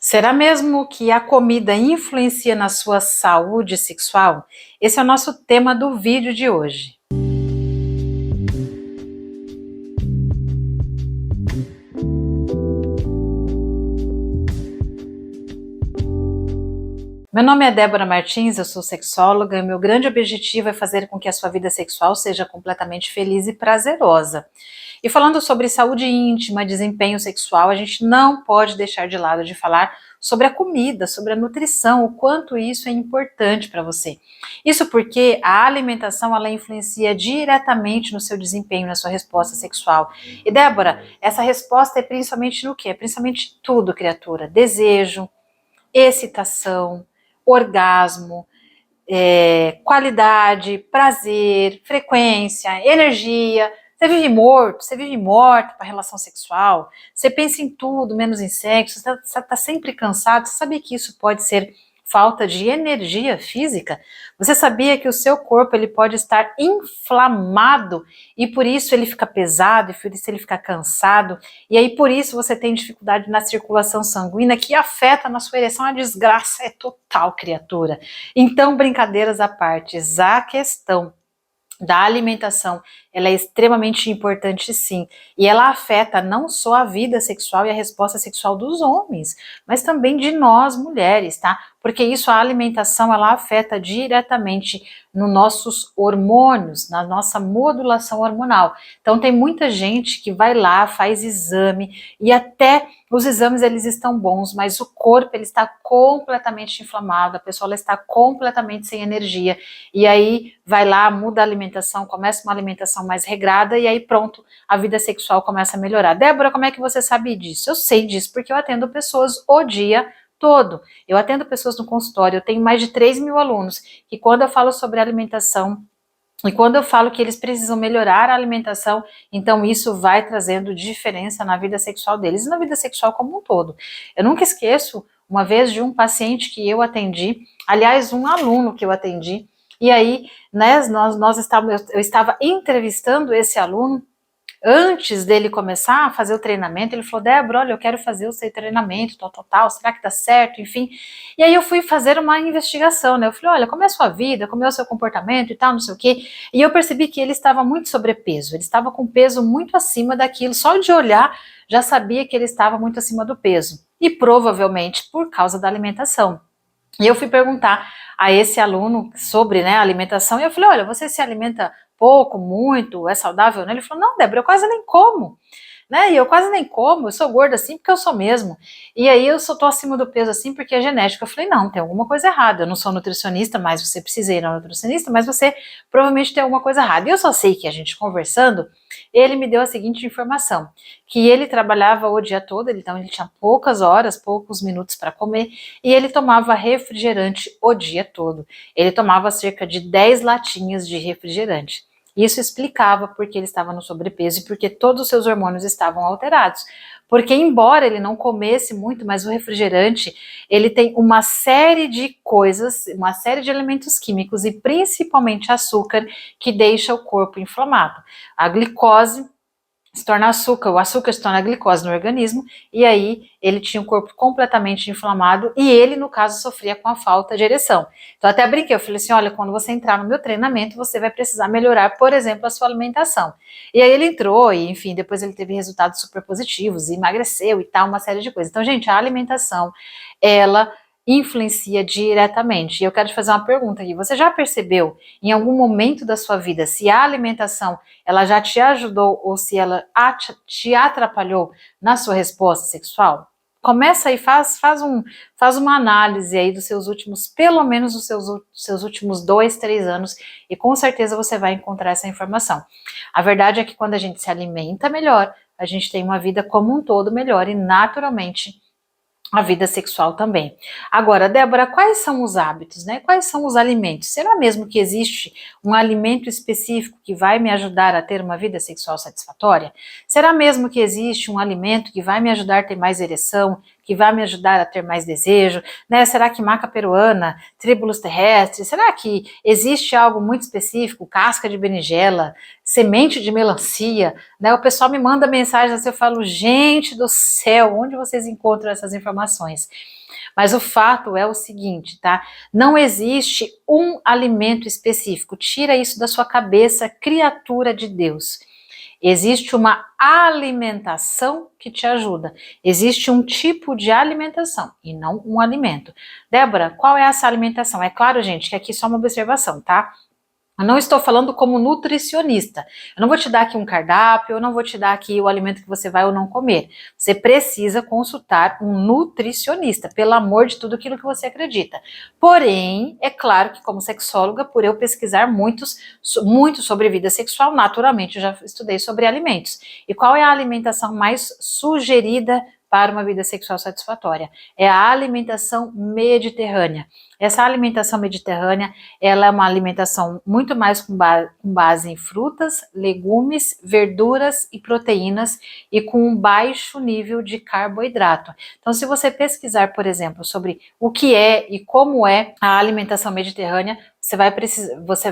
Será mesmo que a comida influencia na sua saúde sexual? Esse é o nosso tema do vídeo de hoje. Meu nome é Débora Martins, eu sou sexóloga e meu grande objetivo é fazer com que a sua vida sexual seja completamente feliz e prazerosa. E falando sobre saúde íntima, desempenho sexual, a gente não pode deixar de lado de falar sobre a comida, sobre a nutrição, o quanto isso é importante para você. Isso porque a alimentação ela influencia diretamente no seu desempenho, na sua resposta sexual. E Débora, essa resposta é principalmente no quê? É principalmente tudo, criatura. Desejo, excitação, orgasmo, qualidade, prazer, frequência, energia. Você vive morto, você vive morta para relação sexual, você pensa em tudo, menos em sexo, você está sempre cansado. Você sabia que isso pode ser falta de energia física? Você sabia que o seu corpo ele pode estar inflamado e por isso ele fica pesado, e por isso ele fica cansado, e aí por isso você tem dificuldade na circulação sanguínea que afeta na sua ereção. A desgraça é total, criatura. Então, brincadeiras à parte, a questão da alimentação, ela é extremamente importante sim, e ela afeta não só a vida sexual e a resposta sexual dos homens, mas também de nós mulheres, tá? Porque isso, a alimentação, ela afeta diretamente nos nossos hormônios, na nossa modulação hormonal. Então tem muita gente que vai lá, faz exame, e até os exames eles estão bons, mas o corpo ele está completamente inflamado, a pessoa ela está completamente sem energia, e aí vai lá, muda a alimentação, começa uma alimentação mais regrada e aí pronto, a vida sexual começa a melhorar. Débora, como é que você sabe disso? Eu sei disso porque eu atendo pessoas o dia todo. Eu atendo pessoas no consultório, eu tenho mais de 3.000 alunos, e quando eu falo sobre alimentação, e quando eu falo que eles precisam melhorar a alimentação, então isso vai trazendo diferença na vida sexual deles e na vida sexual como um todo. Eu nunca esqueço uma vez de um paciente que eu atendi, aliás, um aluno que eu atendi, e aí, né, eu estava entrevistando esse aluno. Antes dele começar a fazer o treinamento, ele falou: Débora, olha, eu quero fazer o seu treinamento, tal, será que dá certo? Enfim. E aí eu fui fazer uma investigação, né? Eu falei: olha, como é a sua vida, como é o seu comportamento e tal, não sei o quê. E eu percebi que ele estava muito sobrepeso, ele estava com peso muito acima daquilo. Só de olhar, já sabia que ele estava muito acima do peso. E provavelmente por causa da alimentação. E eu fui perguntar a esse aluno sobre, né, alimentação, e eu falei: olha, você se alimenta pouco, muito, é saudável? Ele falou: não, Débora, eu quase nem como. Né? E eu quase nem como, eu sou gorda assim porque eu sou mesmo. E aí eu só tô acima do peso assim porque é genético. Eu falei: não, tem alguma coisa errada. Eu não sou nutricionista, mas você precisa ir na nutricionista, mas você provavelmente tem alguma coisa errada. E eu só sei que a gente conversando, ele me deu a seguinte informação, que ele trabalhava o dia todo, então ele tinha poucas horas, poucos minutos para comer, e ele tomava refrigerante o dia todo. Ele tomava cerca de 10 latinhas de refrigerante. Isso explicava porque ele estava no sobrepeso e porque todos os seus hormônios estavam alterados. Porque embora ele não comesse muito, mas o refrigerante, ele tem uma série de coisas, uma série de elementos químicos e principalmente açúcar que deixa o corpo inflamado. A glicose se torna açúcar, o açúcar se torna glicose no organismo, e aí ele tinha o corpo completamente inflamado, e ele, no caso, sofria com a falta de ereção. Então até brinquei, eu falei assim: olha, quando você entrar no meu treinamento, você vai precisar melhorar, por exemplo, a sua alimentação. E aí ele entrou, e enfim, depois ele teve resultados super positivos, e emagreceu e tal, uma série de coisas. Então, gente, a alimentação, ela influencia diretamente. E eu quero te fazer uma pergunta aqui: você já percebeu em algum momento da sua vida se a alimentação ela já te ajudou ou se ela te atrapalhou na sua resposta sexual? Começa aí, faz uma análise aí dos seus últimos, pelo menos os seus últimos 2, 3 anos, e com certeza você vai encontrar essa informação. A verdade é que quando a gente se alimenta melhor, a gente tem uma vida como um todo melhor e naturalmente a vida sexual também. Agora, Débora, quais são os hábitos, né? Quais são os alimentos? Será mesmo que existe um alimento específico que vai me ajudar a ter uma vida sexual satisfatória? Será mesmo que existe um alimento que vai me ajudar a ter mais ereção, que vai me ajudar a ter mais desejo, né? Será que maca peruana, tríbulos terrestres, será que existe algo muito específico, casca de berinjela, semente de melancia, né? O pessoal me manda mensagens assim, eu falo, gente do céu, onde vocês encontram essas informações? Mas o fato é o seguinte, tá? Não existe um alimento específico. Tira isso da sua cabeça, criatura de Deus. Existe uma alimentação que te ajuda. Existe um tipo de alimentação e não um alimento. Débora, qual é essa alimentação? É claro, gente, que aqui só uma observação, tá? Eu não estou falando como nutricionista. Eu não vou te dar aqui um cardápio, eu não vou te dar aqui o alimento que você vai ou não comer. Você precisa consultar um nutricionista, pelo amor de tudo aquilo que você acredita. Porém, é claro que como sexóloga, por eu pesquisar muito sobre vida sexual, naturalmente eu já estudei sobre alimentos. E qual é a alimentação mais sugerida para uma vida sexual satisfatória? É a alimentação mediterrânea. Essa alimentação mediterrânea, ela é uma alimentação muito mais com base em frutas, legumes, verduras e proteínas e com um baixo nível de carboidrato. Então, se você pesquisar, por exemplo, sobre o que é e como é a alimentação mediterrânea, você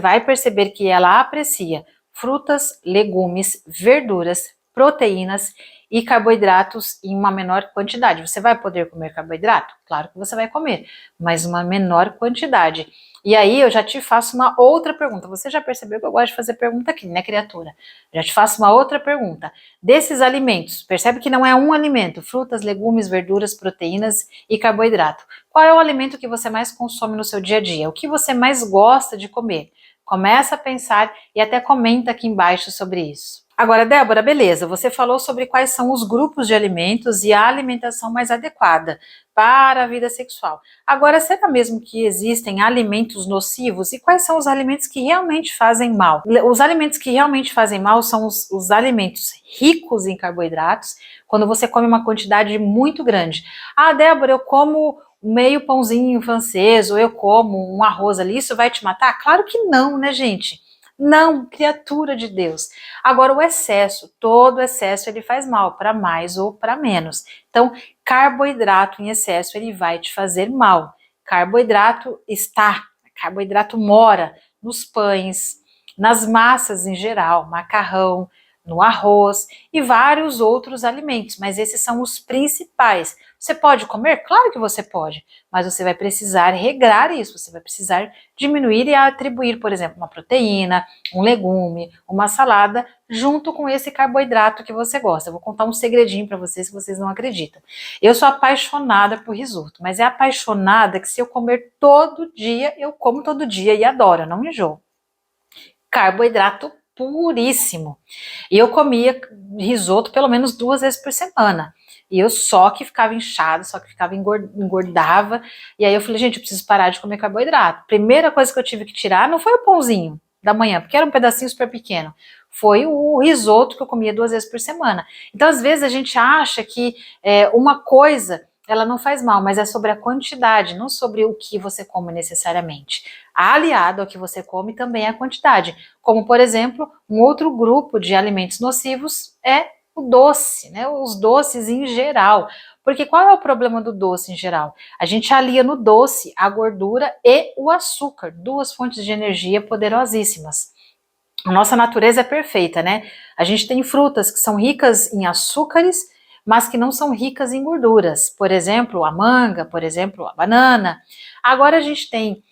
vai perceber que ela aprecia frutas, legumes, verduras, proteínas e carboidratos em uma menor quantidade. Você vai poder comer carboidrato? Claro que você vai comer, mas uma menor quantidade. E aí eu já te faço uma outra pergunta. Você já percebeu que eu gosto de fazer pergunta aqui, né, criatura? Já te faço uma outra pergunta. Desses alimentos, percebe que não é um alimento, frutas, legumes, verduras, proteínas e carboidrato. Qual é o alimento que você mais consome no seu dia a dia? O que você mais gosta de comer? Começa a pensar e até comenta aqui embaixo sobre isso. Agora, Débora, beleza, você falou sobre quais são os grupos de alimentos e a alimentação mais adequada para a vida sexual. Agora, será mesmo que existem alimentos nocivos? E quais são os alimentos que realmente fazem mal? Os alimentos que realmente fazem mal são os alimentos ricos em carboidratos, quando você come uma quantidade muito grande. Ah, Débora, eu como meio pãozinho francês, ou eu como um arroz ali, isso vai te matar? Claro que não, né, gente? Não, criatura de Deus. Agora, o excesso, todo excesso, ele faz mal, para mais ou para menos. Então, carboidrato em excesso, ele vai te fazer mal. Carboidrato mora nos pães, nas massas em geral, macarrão, no arroz e vários outros alimentos, mas esses são os principais. Você pode comer? Claro que você pode, mas você vai precisar regrar isso, você vai precisar diminuir e atribuir, por exemplo, uma proteína, um legume, uma salada, junto com esse carboidrato que você gosta. Eu vou contar um segredinho para vocês se vocês não acreditam. Eu sou apaixonada por risoto, mas é apaixonada que se eu comer todo dia, eu como todo dia e adoro, eu não enjoo. Carboidrato puríssimo. E eu comia risoto pelo menos 2 vezes por semana. E eu só que ficava inchada, só que ficava engordava. E aí eu falei, gente, eu preciso parar de comer carboidrato. Primeira coisa que eu tive que tirar não foi o pãozinho da manhã, porque era um pedacinho super pequeno. Foi o risoto que eu comia 2 vezes por semana. Então, às vezes, a gente acha que uma coisa ela não faz mal, mas é sobre a quantidade, não sobre o que você come necessariamente. Aliado ao que você come também é a quantidade. Como, por exemplo, um outro grupo de alimentos nocivos é o doce, né? Os doces em geral. Porque qual é o problema do doce em geral? A gente alia no doce a gordura e o açúcar, duas fontes de energia poderosíssimas. A nossa natureza é perfeita, né? A gente tem frutas que são ricas em açúcares, mas que não são ricas em gorduras. Por exemplo, a manga, por exemplo, a banana. Agora a gente tem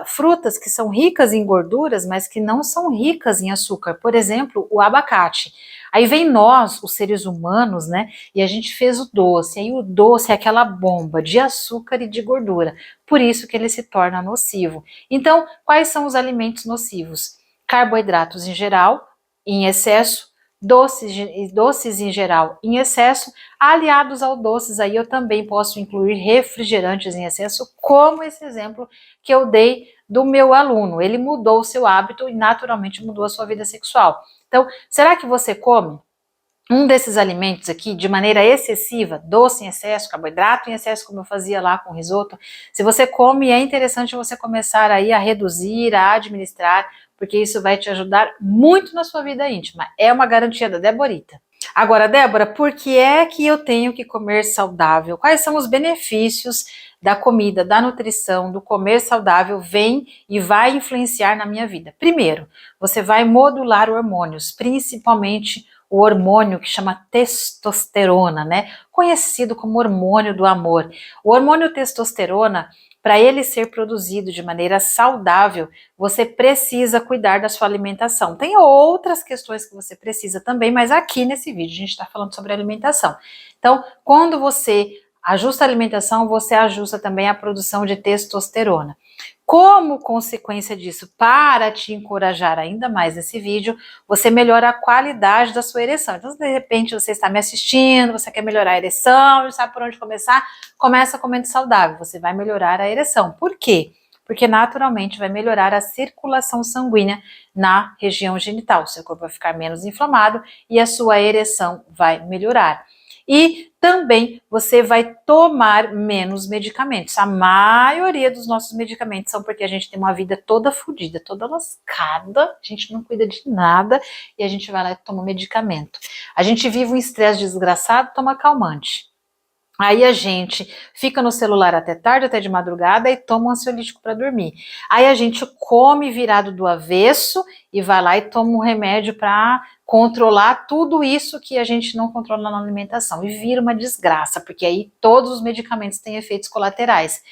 frutas que são ricas em gorduras, mas que não são ricas em açúcar. Por exemplo, o abacate. Aí vem nós, os seres humanos, né? E a gente fez o doce. Aí o doce é aquela bomba de açúcar e de gordura. Por isso que ele se torna nocivo. Então, quais são os alimentos nocivos? Carboidratos em geral, em excesso, doces em geral em excesso, aliados ao doces, aí eu também posso incluir refrigerantes em excesso, como esse exemplo que eu dei do meu aluno. Ele mudou o seu hábito e naturalmente mudou a sua vida sexual. Então, será que você come um desses alimentos aqui de maneira excessiva, doce em excesso, carboidrato em excesso, como eu fazia lá com risoto? Se você come, é interessante você começar aí a reduzir, a administrar, porque isso vai te ajudar muito na sua vida íntima. É uma garantia da Deborita. Agora, Débora, por que é que eu tenho que comer saudável? Quais são os benefícios da comida, da nutrição, do comer saudável vem e vai influenciar na minha vida? Primeiro, você vai modular hormônios, principalmente o hormônio que chama testosterona, né? Conhecido como hormônio do amor. O hormônio testosterona, para ele ser produzido de maneira saudável, você precisa cuidar da sua alimentação. Tem outras questões que você precisa também, mas aqui nesse vídeo a gente está falando sobre alimentação. Então, quando você ajusta a alimentação, você ajusta também a produção de testosterona. Como consequência disso, para te encorajar ainda mais nesse vídeo, você melhora a qualidade da sua ereção. Então, se de repente você está me assistindo, você quer melhorar a ereção, não sabe por onde começar, começa comendo saudável, você vai melhorar a ereção. Por quê? Porque naturalmente vai melhorar a circulação sanguínea na região genital. Seu corpo vai ficar menos inflamado e a sua ereção vai melhorar. E também você vai tomar menos medicamentos. A maioria dos nossos medicamentos são porque a gente tem uma vida toda fodida, toda lascada, a gente não cuida de nada e a gente vai lá e toma medicamento. A gente vive um estresse desgraçado, toma calmante. Aí a gente fica no celular até tarde, até de madrugada e toma um ansiolítico para dormir. Aí a gente come virado do avesso e vai lá e toma um remédio para controlar tudo isso que a gente não controla na alimentação. E vira uma desgraça, porque aí todos os medicamentos têm efeitos colaterais.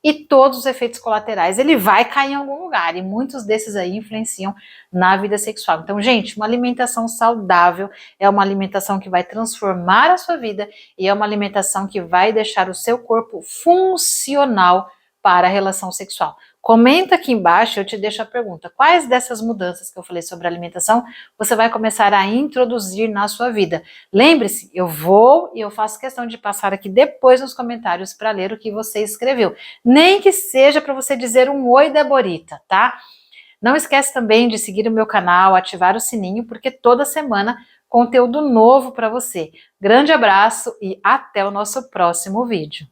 E todos os efeitos colaterais, ele vai cair em algum lugar, e muitos desses aí influenciam na vida sexual. Então, gente, uma alimentação saudável é uma alimentação que vai transformar a sua vida e é uma alimentação que vai deixar o seu corpo funcional para a relação sexual. Comenta aqui embaixo, eu te deixo a pergunta. Quais dessas mudanças que eu falei sobre alimentação você vai começar a introduzir na sua vida? Lembre-se, eu faço questão de passar aqui depois nos comentários para ler o que você escreveu. Nem que seja para você dizer um oi, Deborita, tá? Não esquece também de seguir o meu canal, ativar o sininho, porque toda semana conteúdo novo para você. Grande abraço e até o nosso próximo vídeo.